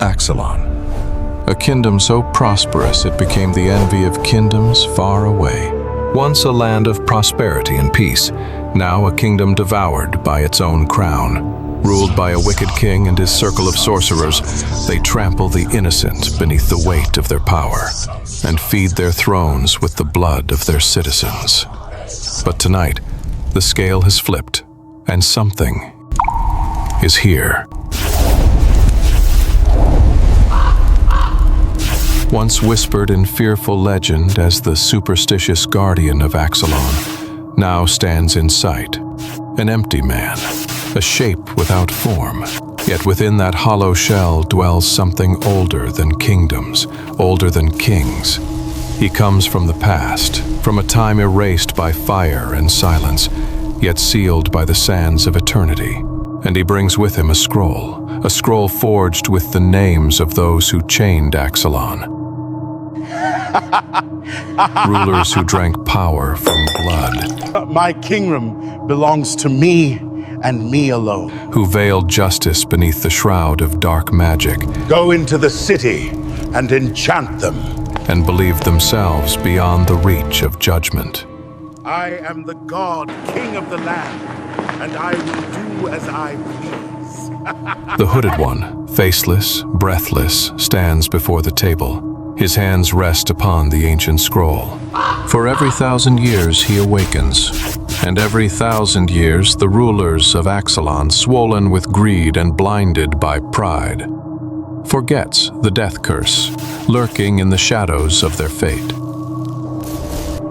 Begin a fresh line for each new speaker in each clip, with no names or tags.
Axelon, a kingdom so prosperous it became the envy of kingdoms far away. Once a land of prosperity and peace, now a kingdom devoured by its own crown. Ruled by a wicked king and his circle of sorcerers, they trample the innocent beneath the weight of their power and feed their thrones with the blood of their citizens. But tonight, the scale has flipped, and something is here. Once whispered in fearful legend as the superstitious guardian of Axelon, now stands in sight. An empty man, a shape without form. Yet within that hollow shell dwells something older than kingdoms, older than kings. He comes from the past, from a time erased by fire and silence, yet sealed by the sands of eternity. And he brings with him a scroll forged with the names of those who chained Axelon. Rulers who drank power from blood.
My kingdom belongs to me and me alone.
Who veiled justice beneath the shroud of dark magic.
Go into the city and enchant them.
And believed themselves beyond the reach of judgment.
I am the god, king of the land, and I will do as I please.
The hooded one, faceless, breathless, stands before the table. His hands rest upon the ancient scroll. For every 1,000 years he awakens, and every 1,000 years the rulers of Axelon, swollen with greed and blinded by pride, forgets the death curse, lurking in the shadows of their fate.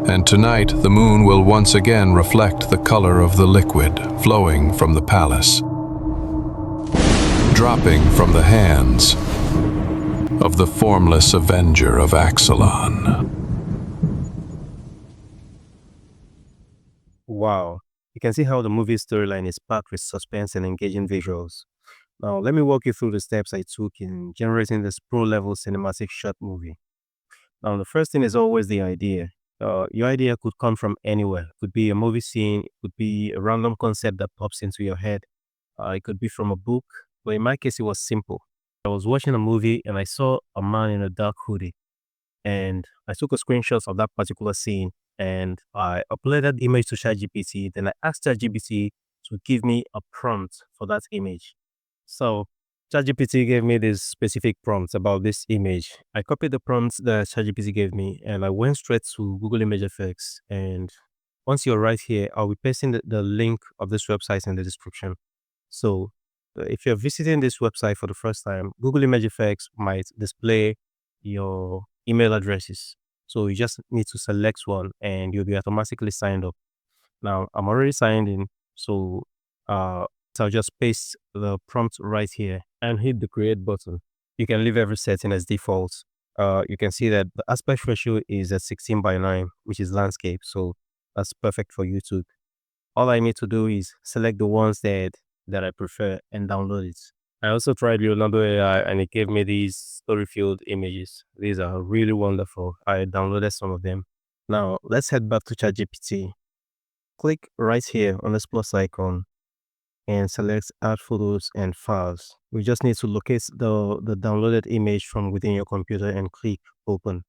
And tonight the moon will once again reflect the color of the liquid flowing from the palace, dropping from the hands of the formless avenger of Axelon.
Wow, you can see how the movie's storyline is packed with suspense and engaging visuals. Now, let me walk you through the steps I took in generating this pro-level cinematic short movie. Now, the first thing is always the idea. Your idea could come from anywhere. It could be a movie scene, it could be a random concept that pops into your head. It could be from a book, but in my case, it was simple. I was watching a movie and I saw a man in a dark hoodie, and I took a screenshot of that particular scene and I uploaded the image to ChatGPT. Then I asked ChatGPT to give me a prompt for that image. So ChatGPT gave me this specific prompt about this image. I copied the prompts that ChatGPT gave me and I went straight to Google Image Effects. And once you're right here, I'll be pasting the link of this website in the description. So if you're visiting this website for the first time, Google Image Effects might display your email addresses. So you just need to select one and you'll be automatically signed up. Now, I'm already signed in, so I'll just paste the prompt right here and hit the create button. You can leave every setting as default. You can see that the aspect ratio is at 16:9, which is landscape. So that's perfect for YouTube. All I need to do is select the ones that I prefer and download it. I also tried Leonardo AI and it gave me these story-filled images. These are really wonderful. I downloaded some of them. Now, let's head back to ChatGPT. Click right here on this plus icon and select Add Photos and Files. We just need to locate the downloaded image from within your computer and click Open.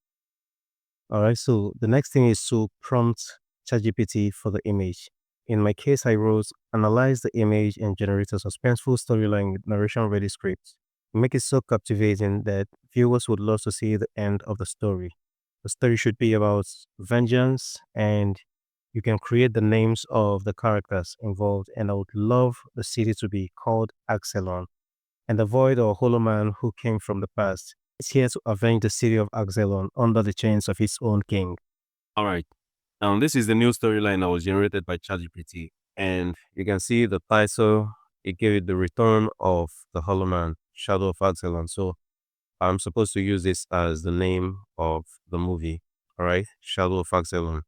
Alright, so the next thing is to prompt ChatGPT for the image. In my case, I wrote, analyze the image and generate a suspenseful storyline with narration-ready script. Make it so captivating that viewers would love to see the end of the story. The story should be about vengeance, and you can create the names of the characters involved, and I would love the city to be called Axelon. And the void or hollow man who came from the past is here to avenge the city of Axelon under the chains of its own king. Alright. This is the new storyline that was generated by ChatGPT, and you can see the title. It gave it the return of the Hollow Man, Shadow of Axelon. So I'm supposed to use this as the name of the movie. All right, Shadow of Axelon.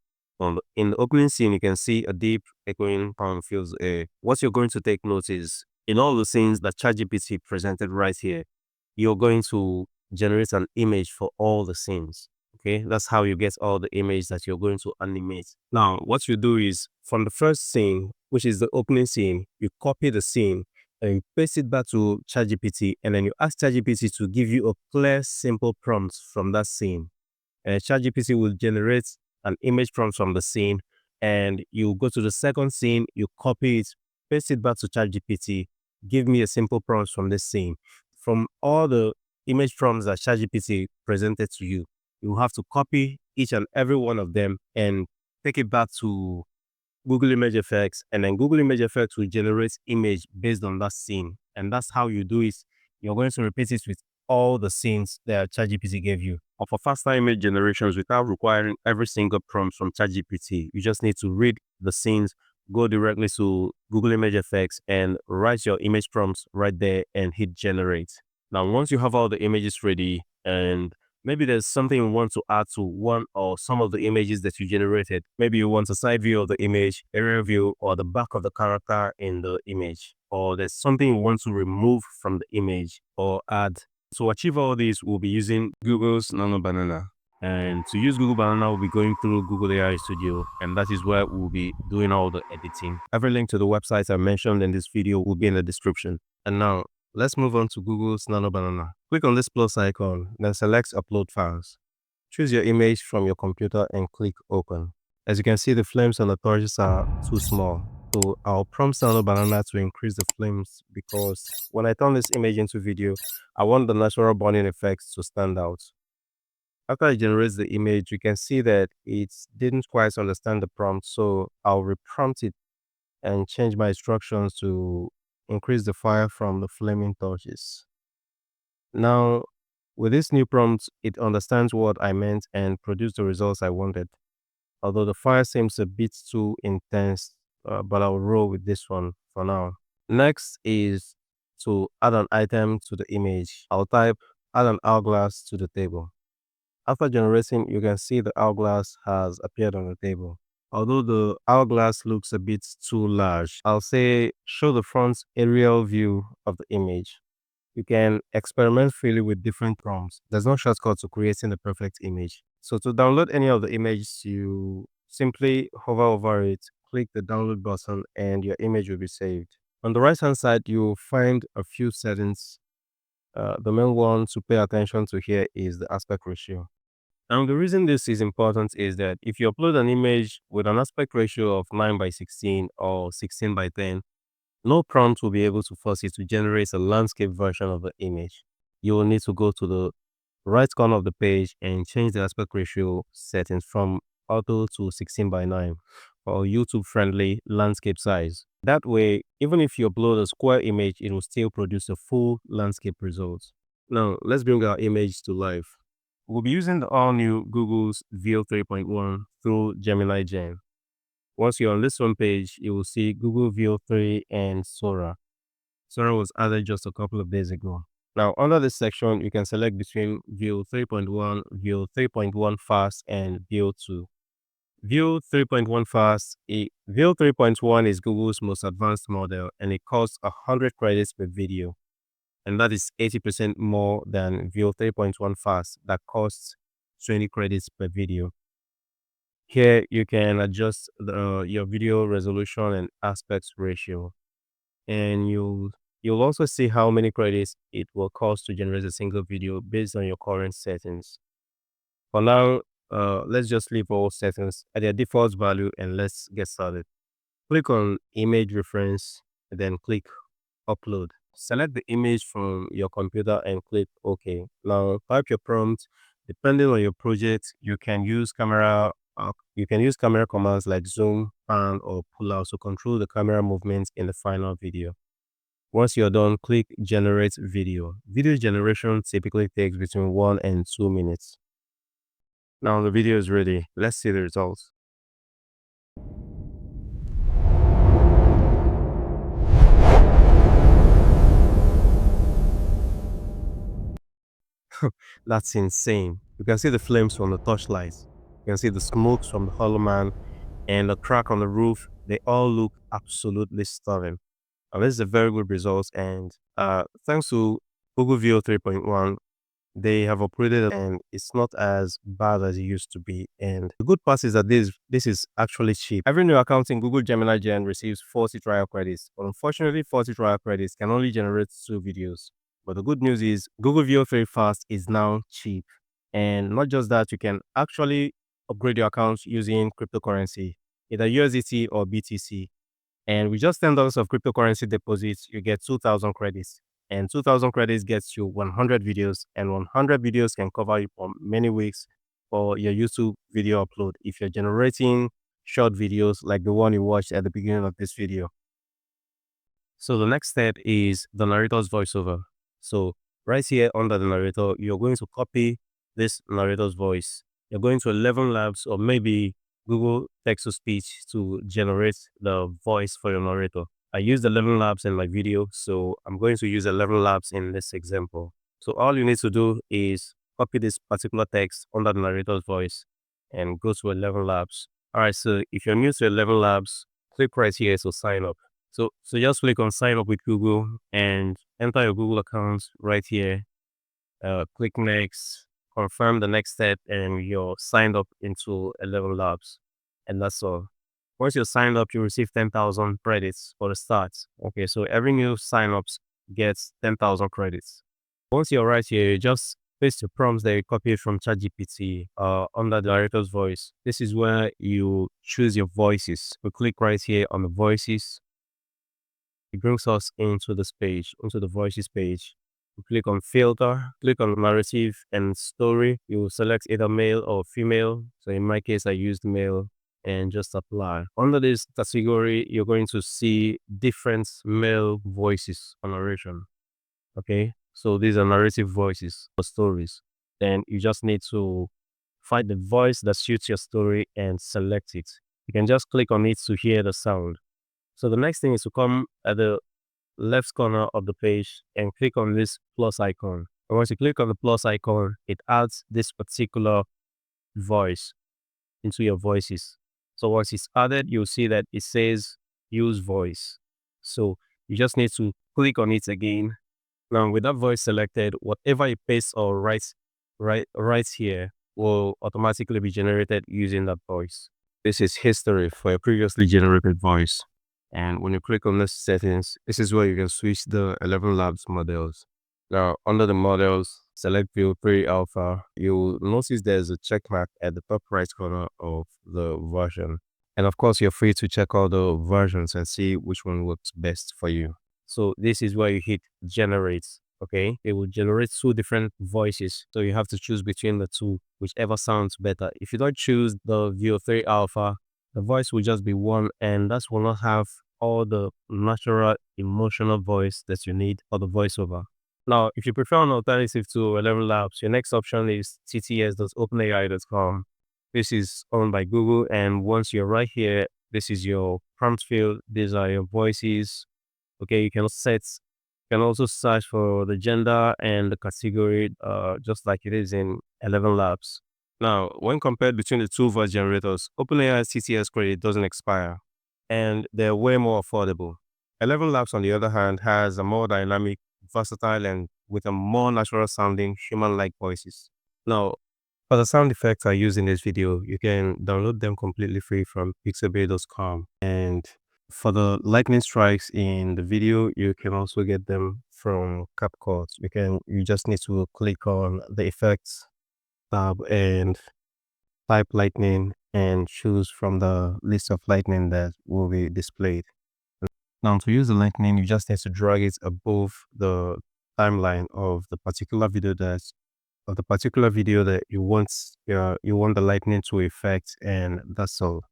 In the opening scene, you can see a deep echoing sound fills the air. What you're going to take note is in all the scenes that ChatGPT presented right here, you're going to generate an image for all the scenes. Okay, that's how you get all the images that you're going to animate. Now, what you do is from the first scene, which is the opening scene, you copy the scene and you paste it back to ChatGPT, and then you ask ChatGPT to give you a clear, simple prompt from that scene. And ChatGPT will generate an image prompt from the scene, and you go to the second scene, you copy it, paste it back to ChatGPT, give me a simple prompt from this scene. From all the image prompts that ChatGPT presented to you, you have to copy each and every one of them and take it back to Google Image Effects, and then Google Image Effects will generate image based on that scene. And that's how you do it. You're going to repeat it with all the scenes that ChatGPT gave you. Or for faster image generations without requiring every single prompt from ChatGPT, you just need to read the scenes, go directly to Google Image Effects and write your image prompts right there and hit generate. Now, once you have all the images ready and maybe there's something you want to add to one or some of the images that you generated. Maybe you want a side view of the image, area view, or the back of the character in the image. Or there's something you want to remove from the image or add. To achieve all these, we'll be using Google's Nano Banana. And to use Google Banana, we'll be going through Google AI Studio, and that is where we'll be doing all the editing. Every link to the websites I mentioned in this video will be in the description. And now, let's move on to Google's Nano Banana. Click on this plus icon, then select Upload Files. Choose your image from your computer and click Open. As you can see, the flames on the torches are too small. So I'll prompt Nano Banana to increase the flames because when I turn this image into video, I want the natural burning effects to stand out. After it generates the image, you can see that it didn't quite understand the prompt, so I'll reprompt it and change my instructions to increase the fire from the flaming torches. Now, with this new prompt, it understands what I meant and produced the results I wanted. Although the fire seems a bit too intense, but I'll roll with this one for now. Next is to add an item to the image. I'll type add an hourglass to the table. After generating, you can see the hourglass has appeared on the table. Although the hourglass looks a bit too large, I'll say show the front aerial view of the image. You can experiment freely with different prompts. There's no shortcut to creating the perfect image. So to download any of the images, you simply hover over it, click the download button, and your image will be saved. On the right hand side, you'll find a few settings. The main one to pay attention to here is the aspect ratio. And the reason this is important is that if you upload an image with an aspect ratio of 9 by 16 or 16 by 10, no prompt will be able to force it to generate a landscape version of the image. You will need to go to the right corner of the page and change the aspect ratio settings from auto to 16 by 9 for YouTube friendly landscape size. That way, even if you upload a square image, it will still produce a full landscape result. Now, let's bring our image to life. We'll be using the all-new Google's Veo 3.1 through GeminiGen. Once you're on this one page, you will see Google Veo 3 and Sora. Sora was added just a couple of days ago. Now, under this section, you can select between Veo 3.1, Veo 3.1 Fast, and Veo 2. Veo 3.1 Fast, Veo 3.1 is Google's most advanced model, and it costs 100 credits per video. And that is 80% more than Veo 3.1 Fast that costs 20 credits per video. Here you can adjust your video resolution and aspect ratio, and you'll also see how many credits it will cost to generate a single video based on your current settings. For now, let's just leave all settings at their default value and let's get started. Click on image reference, then click upload. Select the image from your computer and click OK. Now type your prompt. Depending on your project, you can use camera commands like zoom, pan, or pull out to control the camera movements in the final video. Once you're done, click generate video. Video generation typically takes between 1 and 2 minutes. Now the video is ready. Let's see the results. That's insane. You can see the flames from the torchlights. You can see the smokes from the Hollow Man and the crack on the roof. They all look absolutely stunning. This is a very good result, and thanks to Google Veo 3.1, They have upgraded and it's not as bad as it used to be. And the good part is that this is actually cheap. Every new account in Google Gemini Gen receives 40 trial credits, but unfortunately 40 trial credits can only generate 2 videos. But the good news is Google Veo 3 Fast is now cheap. And not just that, you can actually upgrade your account using cryptocurrency, either USDT or BTC. And with just $10 of cryptocurrency deposits, you get 2,000 credits. And 2,000 credits gets you 100 videos, and 100 videos can cover you for many weeks for your YouTube video upload if you're generating short videos like the one you watched at the beginning of this video. So the next step is the narrator's voiceover. So right here under the narrator, you're going to copy this narrator's voice. You're going to 11 Labs or maybe Google text-to-speech to generate the voice for your narrator. I used 11 Labs in my video, so I'm going to use 11 Labs in this example. So all you need to do is copy this particular text under the narrator's voice and go to 11 Labs. All right, so if you're new to 11 Labs, click right here to sign up. So just click on sign up with Google and enter your Google account right here. Click next, confirm the next step, and you're signed up into 11 Labs. And that's all. Once you're signed up, you receive 10,000 credits for the start. Okay, so every new sign ups gets 10,000 credits. Once you're right here, you just paste your prompts that you copied from ChatGPT under the director's voice. This is where you choose your voices. We click right here on the voices. It brings us into this page, into the voices page. You click on filter, click on narrative and story. You will select either male or female. So in my case, I used male and just apply. Under this category, you're going to see different male voices on narration. Okay. So these are narrative voices for stories. Then you just need to find the voice that suits your story and select it. You can just click on it to hear the sound. So the next thing is to come at the left corner of the page and click on this plus icon. And once you click on the plus icon, it adds this particular voice into your voices. So once it's added, you'll see that it says use voice. So you just need to click on it again. Now with that voice selected, whatever you paste or write here will automatically be generated using that voice. This is history for a previously generated voice. And when you click on this settings, this is where you can switch the 11 Labs models. Now, under the models, select View 3 Alpha. You'll notice there's a check mark at the top right corner of the version. And of course, you're free to check all the versions and see which one works best for you. So this is where you hit generate. Okay, it will generate 2 different voices. So you have to choose between the 2, whichever sounds better. If you don't choose the View 3 Alpha, the voice will just be one, and that will not have all the natural emotional voice that you need for the voiceover. Now, if you prefer an alternative to 11 Labs, your next option is tts.openai.com. This is owned by Google, and once you're right here, this is your prompt field. These are your voices. Okay, you can also search for the gender and the category, just like it is in 11 Labs. Now, when compared between the 2 voice generators, OpenAI's TTS credit doesn't expire, and they're way more affordable. 11 Labs, on the other hand, has a more dynamic, versatile, and with a more natural sounding human-like voices. Now, for the sound effects I use in this video, you can download them completely free from pixabay.com. And for the lightning strikes in the video, you can also get them from CapCut. You just need to click on the effects tab and type lightning and choose from the list of lightning that will be displayed. Now to use the lightning, you just need to drag it above the timeline of the particular video that you want the lightning to affect, and that's all.